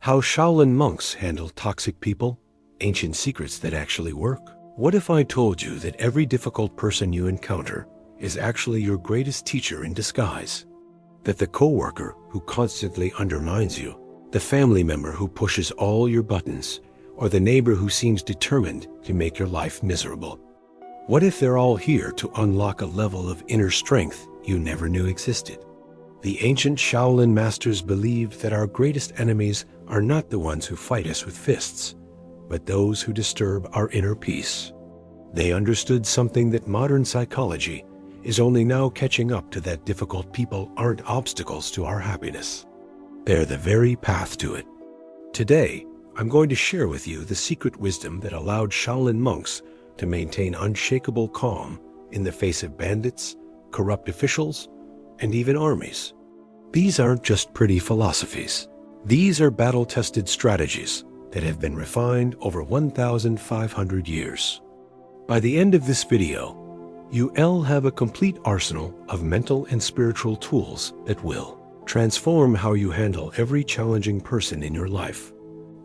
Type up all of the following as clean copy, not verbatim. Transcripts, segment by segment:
How Shaolin monks handle toxic people, ancient secrets that actually work. What if I told you that every difficult person you encounter is actually your greatest teacher in disguise? That the coworker who constantly undermines you, the family member who pushes all your buttons, or the neighbor who seems determined to make your life miserable? What if they're all here to unlock a level of inner strength you never knew existed? The ancient Shaolin masters believed that our greatest enemies are not the ones who fight us with fists, but those who disturb our inner peace. They understood something that modern psychology is only now catching up to: that difficult people aren't obstacles to our happiness. They're the very path to it. Today, I'm going to share with you the secret wisdom that allowed Shaolin monks to maintain unshakable calm in the face of bandits, corrupt officials, and even armies. These aren't just pretty philosophies. These are battle-tested strategies that have been refined over 1,500 years. By the end of this video, you'll have a complete arsenal of mental and spiritual tools that will transform how you handle every challenging person in your life.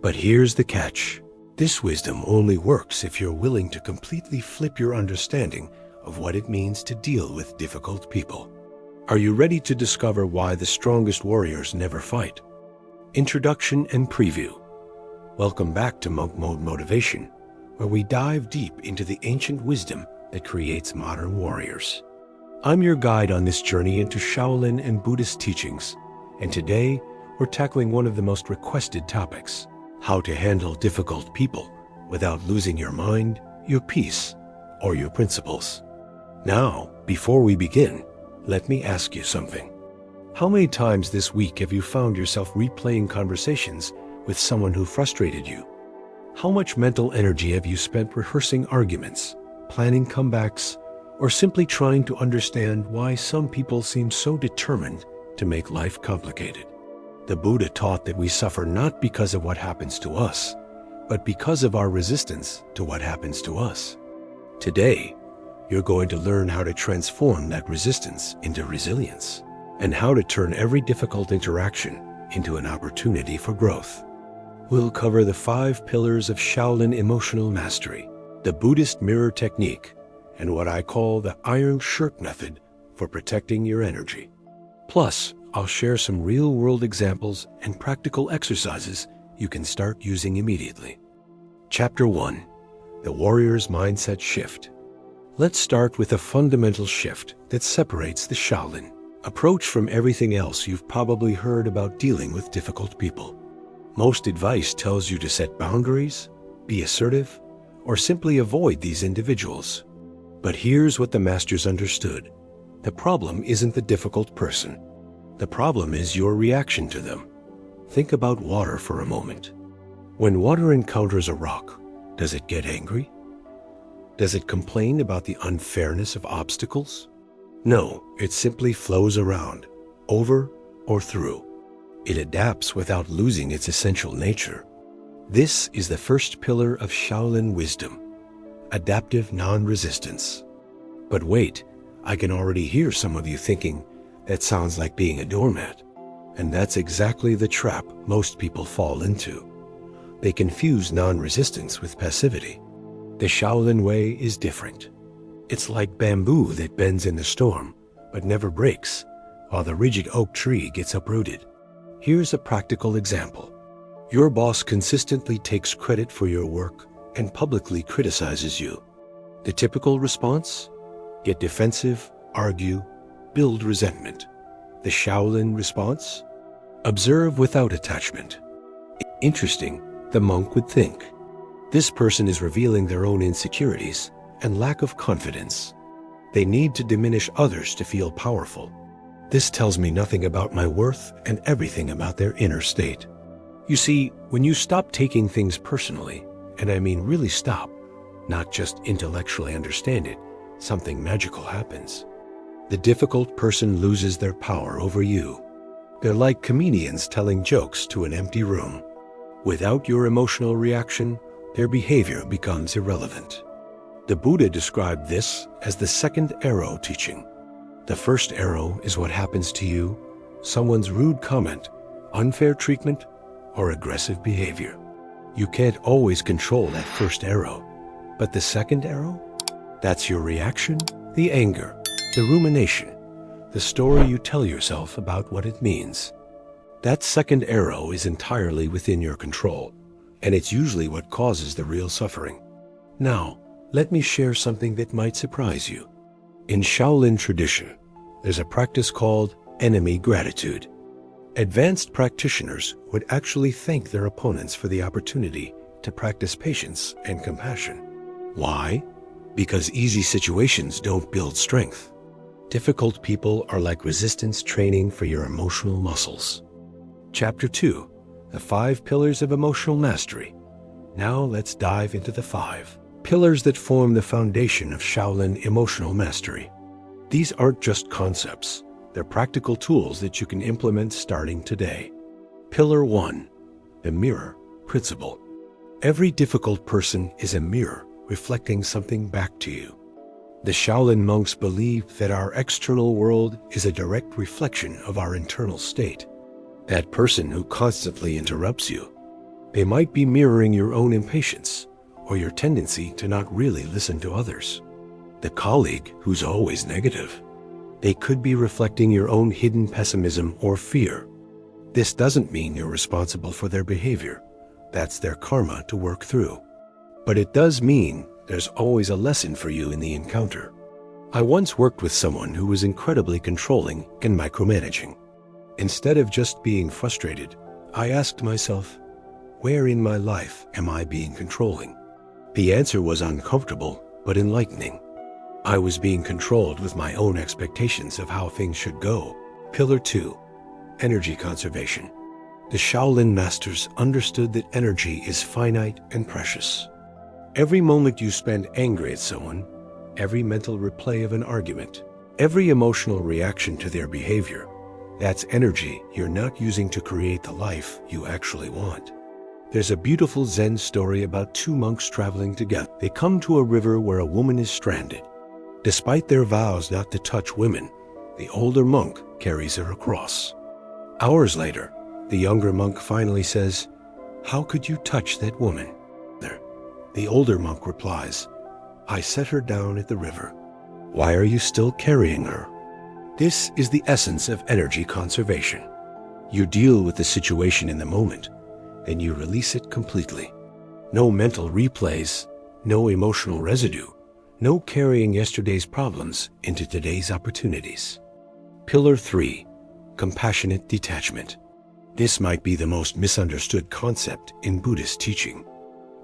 But here's the catch. This wisdom only works if you're willing to completely flip your understanding of what it means to deal with difficult people. Are you ready to discover why the strongest warriors never fight? Introduction and preview. Welcome back to Monk Mode Motivation, where we dive deep into the ancient wisdom that creates modern warriors. I'm your guide on this journey into Shaolin and Buddhist teachings, and today we're tackling one of the most requested topics: how to handle difficult people without losing your mind, your peace, or your principles. Now, before we begin, let me ask you something. How many times this week have you found yourself replaying conversations with someone who frustrated you? How much mental energy have you spent rehearsing arguments, planning comebacks, or simply trying to understand why some people seem so determined to make life complicated? The Buddha taught that we suffer not because of what happens to us, but because of our resistance to what happens to us. Today, you're going to learn how to transform that resistance into resilience, and how to turn every difficult interaction into an opportunity for growth. We'll cover the 5 pillars of Shaolin emotional mastery, the Buddhist Mirror Technique, and what I call the Iron Shirt Method for protecting your energy. Plus, I'll share some real-world examples and practical exercises you can start using immediately. Chapter 1. The Warrior's Mindset Shift. Let's start with a fundamental shift that separates the Shaolin approach from everything else you've probably heard about dealing with difficult people. Most advice tells you to set boundaries, be assertive, or simply avoid these individuals. But here's what the masters understood. The problem isn't the difficult person. The problem is your reaction to them. Think about water for a moment. When water encounters a rock, does it get angry? Does it complain about the unfairness of obstacles? No, it simply flows around, over or through. It adapts without losing its essential nature. This is the first pillar of Shaolin wisdom: adaptive non-resistance. But wait, I can already hear some of you thinking, that sounds like being a doormat. And that's exactly the trap most people fall into. They confuse non-resistance with passivity. The Shaolin way is different. It's like bamboo that bends in the storm, but never breaks, while the rigid oak tree gets uprooted. Here's a practical example. Your boss consistently takes credit for your work and publicly criticizes you. The typical response? Get defensive, argue, build resentment. The Shaolin response? Observe without attachment. Interesting, the monk would think. This person is revealing their own insecurities and lack of confidence. They need to diminish others to feel powerful. This tells me nothing about my worth and everything about their inner state. You see, when you stop taking things personally, and I mean really stop, not just intellectually understand it, something magical happens. The difficult person loses their power over you. They're like comedians telling jokes to an empty room. Without your emotional reaction, their behavior becomes irrelevant. The Buddha described this as the second arrow teaching. The first arrow is what happens to you, someone's rude comment, unfair treatment, or aggressive behavior. You can't always control that first arrow, but the second arrow? That's your reaction, the anger, the rumination, the story you tell yourself about what it means. That second arrow is entirely within your control, and it's usually what causes the real suffering. Now, let me share something that might surprise you. In Shaolin tradition, there's a practice called enemy gratitude. Advanced practitioners would actually thank their opponents for the opportunity to practice patience and compassion. Why? Because easy situations don't build strength. Difficult people are like resistance training for your emotional muscles. Chapter 2, the 5 Pillars of Emotional Mastery. Now let's dive into the 5 pillars that form the foundation of Shaolin emotional mastery. These aren't just concepts. They're practical tools that you can implement starting today. Pillar 1, the mirror principle. Every difficult person is a mirror reflecting something back to you. The Shaolin monks believe that our external world is a direct reflection of our internal state. That person who constantly interrupts you, they might be mirroring your own impatience or your tendency to not really listen to others. The colleague who's always negative, they could be reflecting your own hidden pessimism or fear. This doesn't mean you're responsible for their behavior. That's their karma to work through. But it does mean there's always a lesson for you in the encounter. I once worked with someone who was incredibly controlling and micromanaging. Instead of just being frustrated, I asked myself, where in my life am I being controlling? The answer was uncomfortable but enlightening. I was being controlled with my own expectations of how things should go. Pillar 2, energy conservation. The Shaolin masters understood that energy is finite and precious. Every moment you spend angry at someone, every mental replay of an argument, every emotional reaction to their behavior, that's energy you're not using to create the life you actually want. There's a beautiful Zen story about 2 monks traveling together. They come to a river where a woman is stranded. Despite their vows not to touch women, the older monk carries her across. Hours later, the younger monk finally says, "How could you touch that woman?" The older monk replies, "I set her down at the river. Why are you still carrying her?" This is the essence of energy conservation. You deal with the situation in the moment, then you release it completely. No mental replays, no emotional residue, no carrying yesterday's problems into today's opportunities. Pillar 3, compassionate detachment. This might be the most misunderstood concept in Buddhist teaching.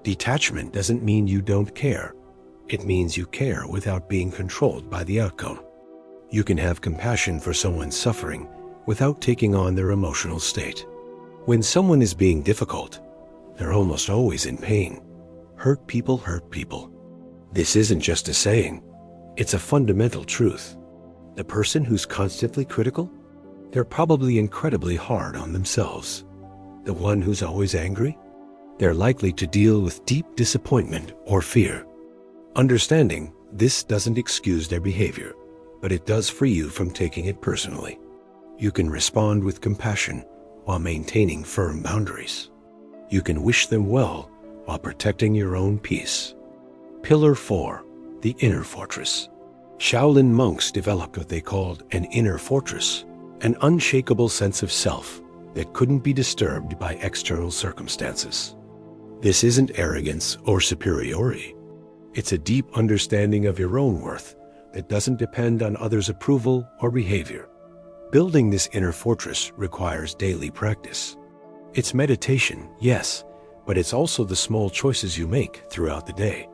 Detachment doesn't mean you don't care. It means you care without being controlled by the outcome. You can have compassion for someone's suffering without taking on their emotional state. When someone is being difficult, they're almost always in pain. Hurt people hurt people. This isn't just a saying, it's a fundamental truth. The person who's constantly critical, they're probably incredibly hard on themselves. The one who's always angry, they're likely to deal with deep disappointment or fear. Understanding this doesn't excuse their behavior, but it does free you from taking it personally. You can respond with compassion while maintaining firm boundaries. You can wish them well while protecting your own peace. Pillar 4, the inner fortress. Shaolin monks developed what they called an inner fortress, an unshakable sense of self that couldn't be disturbed by external circumstances. This isn't arrogance or superiority. It's a deep understanding of your own worth that doesn't depend on others' approval or behavior. Building this inner fortress requires daily practice. It's meditation, yes, but it's also the small choices you make throughout the day.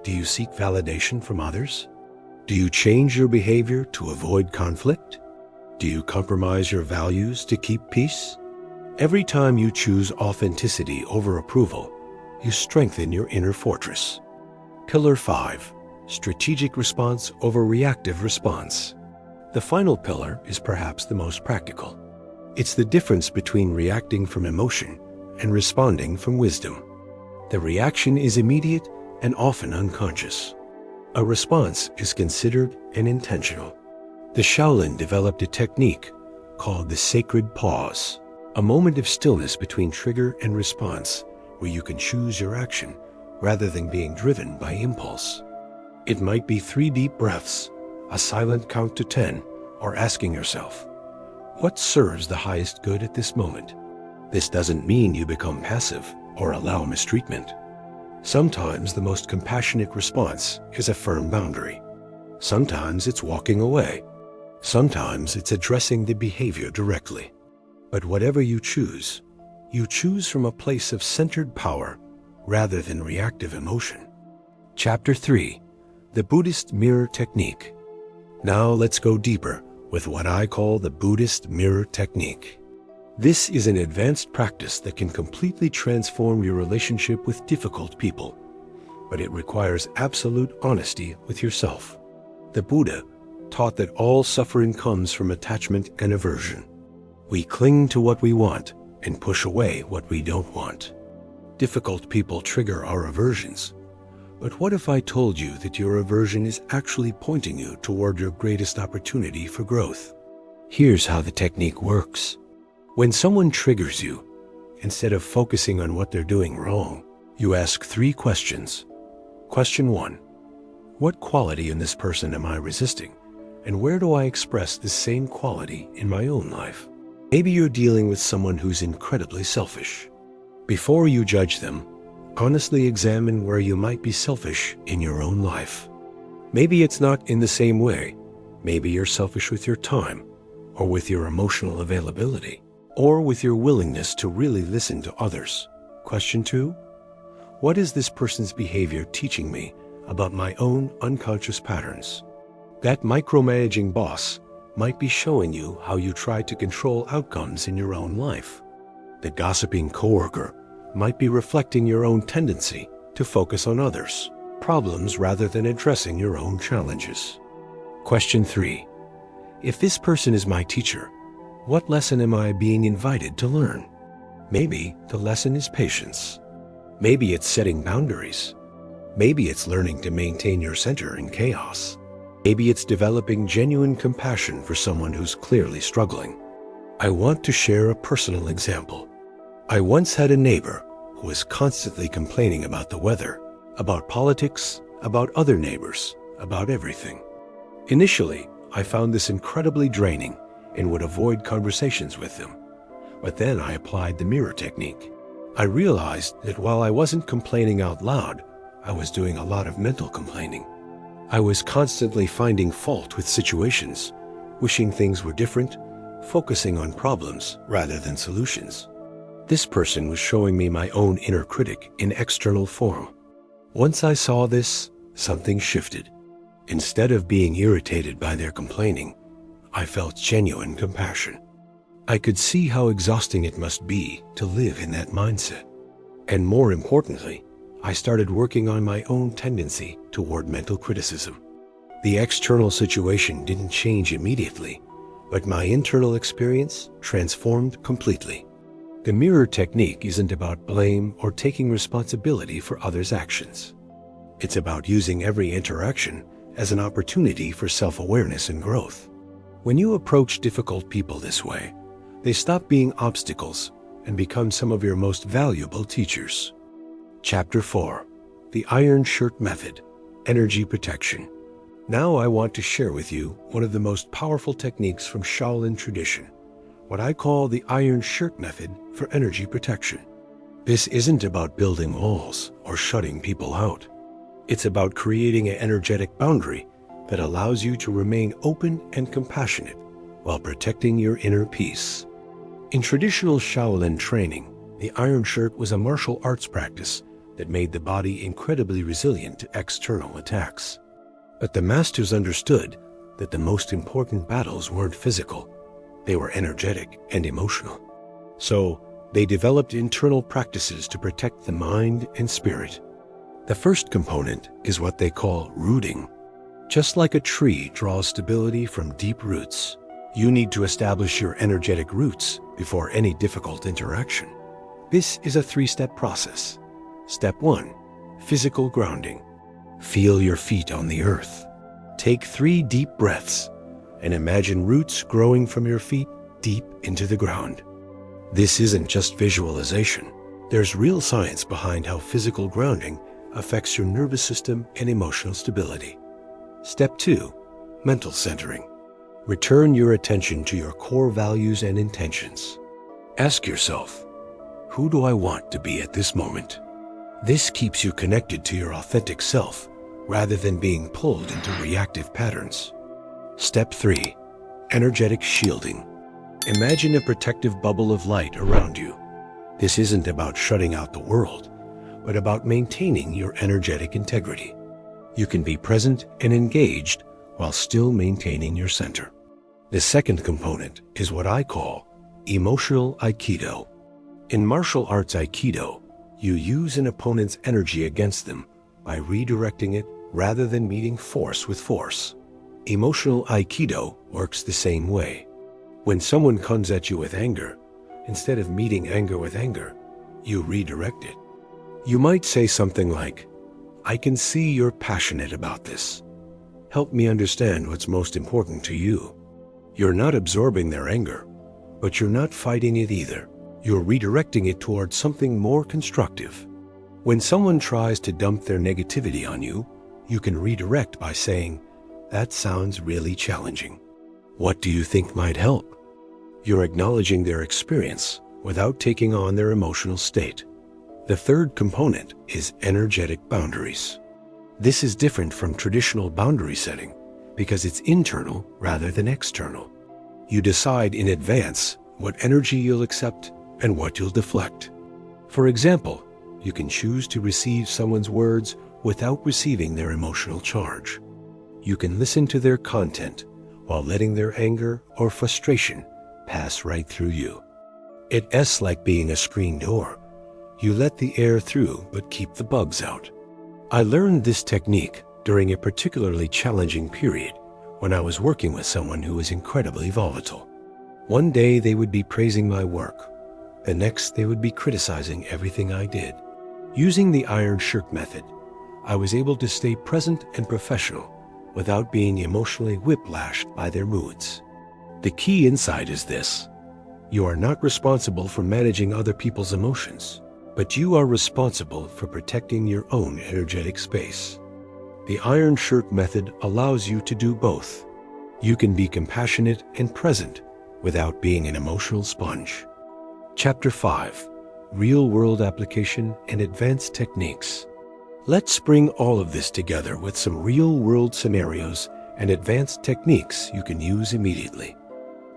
Do you seek validation from others? Do you change your behavior to avoid conflict? Do you compromise your values to keep peace? Every time you choose authenticity over approval, you strengthen your inner fortress. Pillar 5, strategic response over reactive response. The final pillar is perhaps the most practical. It's the difference between reacting from emotion and responding from wisdom. The reaction is immediate and often unconscious. A response is considered and intentional. The Shaolin developed a technique called the sacred pause, A moment of stillness between trigger and response where you can choose your action rather than being driven by impulse. It might be 3 deep breaths, a silent count to 10, or asking yourself, what serves the highest good at this moment? This doesn't mean you become passive or allow mistreatment. Sometimes the most compassionate response is a firm boundary. Sometimes it's walking away. Sometimes it's addressing the behavior directly. But whatever you choose from a place of centered power rather than reactive emotion. Chapter 3. The Buddhist Mirror Technique. Now let's go deeper with what I call the Buddhist Mirror Technique. This is an advanced practice that can completely transform your relationship with difficult people, but it requires absolute honesty with yourself. The Buddha taught that all suffering comes from attachment and aversion. We cling to what we want and push away what we don't want. Difficult people trigger our aversions. But what if I told you that your aversion is actually pointing you toward your greatest opportunity for growth? Here's how the technique works. When someone triggers you, instead of focusing on what they're doing wrong, you ask 3 questions. Question 1. What quality in this person am I resisting? And where do I express the same quality in my own life? Maybe you're dealing with someone who's incredibly selfish. Before you judge them, honestly examine where you might be selfish in your own life. Maybe it's not in the same way. Maybe you're selfish with your time, or with your emotional availability, or with your willingness to really listen to others. Question 2. What is this person's behavior teaching me about my own unconscious patterns? That micromanaging boss might be showing you how you try to control outcomes in your own life. The gossiping coworker might be reflecting your own tendency to focus on others' problems rather than addressing your own challenges. Question 3. If this person is my teacher, what lesson am I being invited to learn? Maybe the lesson is patience. Maybe it's setting boundaries. Maybe it's learning to maintain your center in chaos. Maybe it's developing genuine compassion for someone who's clearly struggling. I want to share a personal example. I once had a neighbor who was constantly complaining about the weather, about politics, about other neighbors, about everything. Initially, I found this incredibly draining and would avoid conversations with them. But then I applied the mirror technique. I realized that while I wasn't complaining out loud, I was doing a lot of mental complaining. I was constantly finding fault with situations, wishing things were different, focusing on problems rather than solutions. This person was showing me my own inner critic in external form. Once I saw this, something shifted. Instead of being irritated by their complaining, I felt genuine compassion. I could see how exhausting it must be to live in that mindset. And more importantly, I started working on my own tendency toward mental criticism. The external situation didn't change immediately, but my internal experience transformed completely. The mirror technique isn't about blame or taking responsibility for others' actions. It's about using every interaction as an opportunity for self-awareness and growth. When you approach difficult people this way, they stop being obstacles and become some of your most valuable teachers. Chapter 4. The Iron Shirt Method, Energy Protection. Now I want to share with you one of the most powerful techniques from Shaolin tradition, what I call the Iron Shirt Method for energy protection. This isn't about building walls or shutting people out. It's about creating an energetic boundary that allows you to remain open and compassionate while protecting your inner peace. In traditional Shaolin training, the Iron Shirt was a martial arts practice that made the body incredibly resilient to external attacks. But the masters understood that the most important battles weren't physical, they were energetic and emotional. So they developed internal practices to protect the mind and spirit. The first component is what they call rooting. Just like a tree draws stability from deep roots, you need to establish your energetic roots before any difficult interaction. This is a 3-step process. Step 1, physical grounding. Feel your feet on the earth. Take 3 deep breaths and imagine roots growing from your feet deep into the ground. This isn't just visualization. There's real science behind how physical grounding affects your nervous system and emotional stability. Step 2. Mental centering. Return your attention to your core values and intentions. Ask yourself, who do I want to be at this moment? This keeps you connected to your authentic self rather than being pulled into reactive patterns. Step 3. Energetic shielding. Imagine a protective bubble of light around you. This isn't about shutting out the world, but about maintaining your energetic integrity. You can be present and engaged while still maintaining your center. The second component is what I call emotional Aikido. In martial arts Aikido, you use an opponent's energy against them by redirecting it rather than meeting force with force. Emotional Aikido works the same way. When someone comes at you with anger, instead of meeting anger with anger, you redirect it. You might say something like, "I can see you're passionate about this. Help me understand what's most important to you." You're not absorbing their anger, but you're not fighting it either. You're redirecting it towards something more constructive. When someone tries to dump their negativity on you, you can redirect by saying, "That sounds really challenging. What do you think might help?" You're acknowledging their experience without taking on their emotional state. The third component is energetic boundaries. This is different from traditional boundary setting because it's internal rather than external. You decide in advance what energy you'll accept and what you'll deflect. For example, you can choose to receive someone's words without receiving their emotional charge. You can listen to their content while letting their anger or frustration pass right through you. It's like being a screen door. You let the air through but keep the bugs out. I learned this technique during a particularly challenging period when I was working with someone who was incredibly volatile. One day they would be praising my work. The next they would be criticizing everything I did. Using the iron shirt method, I was able to stay present and professional without being emotionally whiplashed by their moods. The key insight is this: you are not responsible for managing other people's emotions, but you are responsible for protecting your own energetic space. The iron shirt method allows you to do both. You can be compassionate and present without being an emotional sponge. Chapter 5. Real-world application and advanced techniques. Let's bring all of this together with some real-world scenarios and advanced techniques you can use immediately.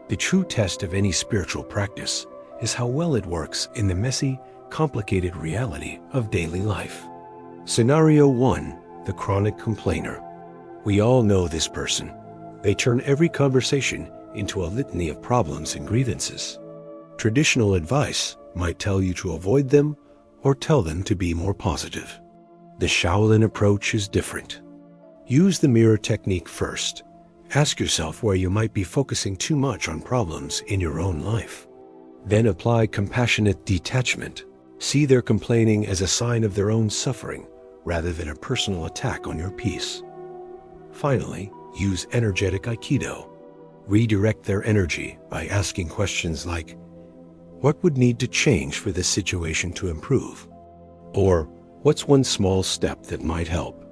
The true test of any spiritual practice is how well it works in the messy, complicated reality of daily life. Scenario 1. The chronic complainer. We all know this person. They turn every conversation into a litany of problems and grievances. Traditional advice might tell you to avoid them or tell them to be more positive. The Shaolin approach is different. Use the mirror technique first. Ask yourself where you might be focusing too much on problems in your own life. Then apply compassionate detachment. See their complaining as a sign of their own suffering rather than a personal attack on your peace. Finally, use energetic Aikido. Redirect their energy by asking questions like, "What would need to change for this situation to improve?" Or, "What's one small step that might help?"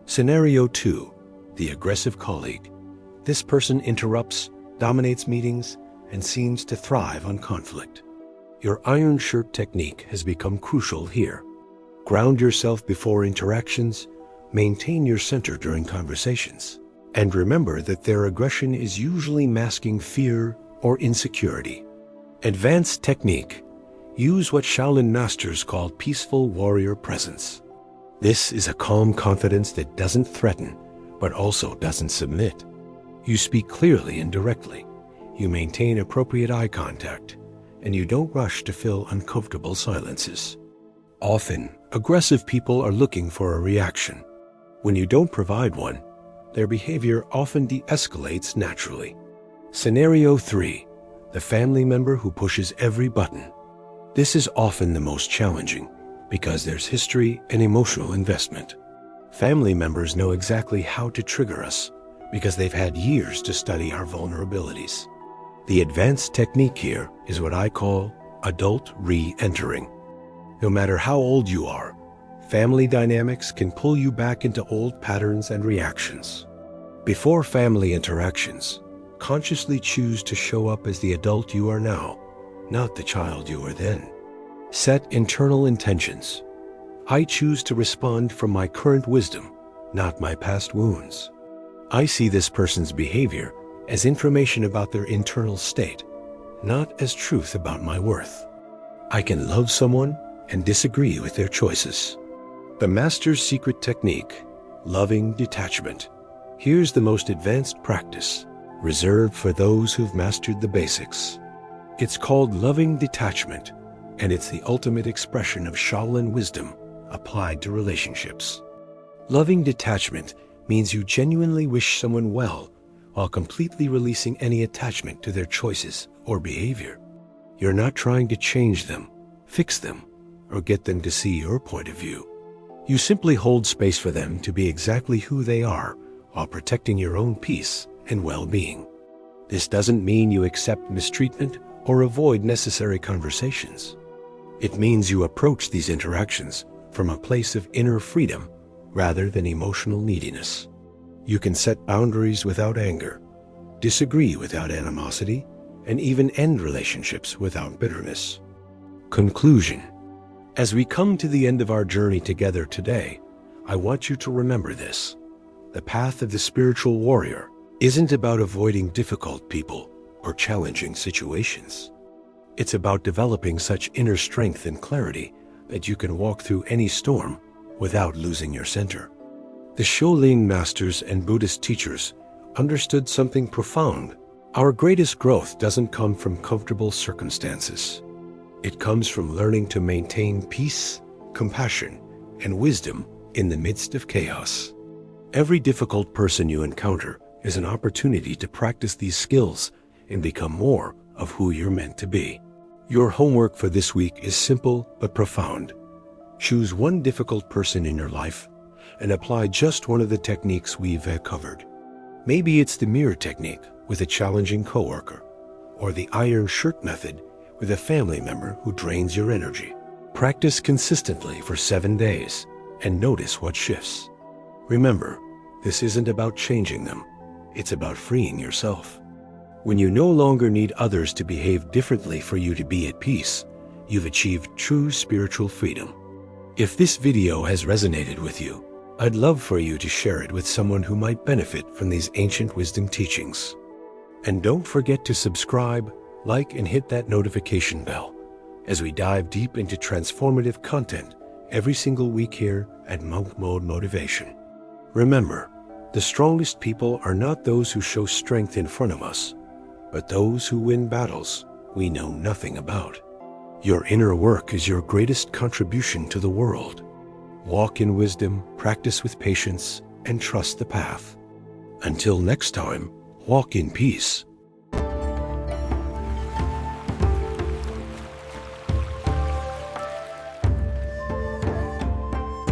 Scenario 2. The aggressive colleague. This person interrupts, dominates meetings, and seems to thrive on conflict. Your iron shirt technique has become crucial here. Ground yourself before interactions, maintain your center during conversations, and remember that their aggression is usually masking fear or insecurity. Advanced technique. Use what Shaolin masters call peaceful warrior presence. This is a calm confidence that doesn't threaten, but also doesn't submit. You speak clearly and directly. You maintain appropriate eye contact, and you don't rush to fill uncomfortable silences. Often, aggressive people are looking for a reaction. When you don't provide one, their behavior often de-escalates naturally. Scenario 3. The family member who pushes every button. This is often the most challenging because there's history and emotional investment. Family members know exactly how to trigger us because they've had years to study our vulnerabilities. The advanced technique here is what I call Adult re-entering. No matter how old you are, family dynamics can pull you back into old patterns and reactions. Before family interactions, consciously choose to show up as the adult you are now, not the child you were then. Set internal intentions. I choose to respond from my current wisdom, not my past wounds. I see this person's behavior as information about their internal state, not as truth about my worth. I can love someone and disagree with their choices. The Master's Secret Technique, loving detachment. Here's the most advanced practice, reserved for those who've mastered the basics. It's called loving detachment, and it's the ultimate expression of Shaolin wisdom applied to relationships. Loving detachment means you genuinely wish someone well while completely releasing any attachment to their choices or behavior. You're not trying to change them, fix them, or get them to see your point of view. You simply hold space for them to be exactly who they are while protecting your own peace and well-being. This doesn't mean you accept mistreatment or avoid necessary conversations. It means you approach these interactions from a place of inner freedom rather than emotional neediness. You can set boundaries without anger, disagree without animosity, and even end relationships without bitterness. Conclusion. As we come to the end of our journey together today, I want you to remember this. The path of the spiritual warrior isn't about avoiding difficult people or challenging situations. It's about developing such inner strength and clarity that you can walk through any storm without losing your center. The Shaolin masters and Buddhist teachers understood something profound. Our greatest growth doesn't come from comfortable circumstances. It comes from learning to maintain peace, compassion, and wisdom in the midst of chaos. Every difficult person you encounter is an opportunity to practice these skills and become more of who you're meant to be. Your homework for this week is simple but profound. Choose one difficult person in your life and apply just one of the techniques we've covered. Maybe it's the mirror technique with a challenging coworker, or the iron shirt method with a family member who drains your energy. Practice consistently for 7 days and notice what shifts. Remember, this isn't about changing them. It's about freeing yourself. When you no longer need others to behave differently for you to be at peace, you've achieved true spiritual freedom. If this video has resonated with you, I'd love for you to share it with someone who might benefit from these ancient wisdom teachings. And don't forget to subscribe, like, and hit that notification bell as we dive deep into transformative content every single week here at Monk Mode Motivation. Remember, the strongest people are not those who show strength in front of us, but those who win battles we know nothing about. Your inner work is your greatest contribution to the world. Walk in wisdom, practice with patience, and trust the path. Until next time, walk in peace.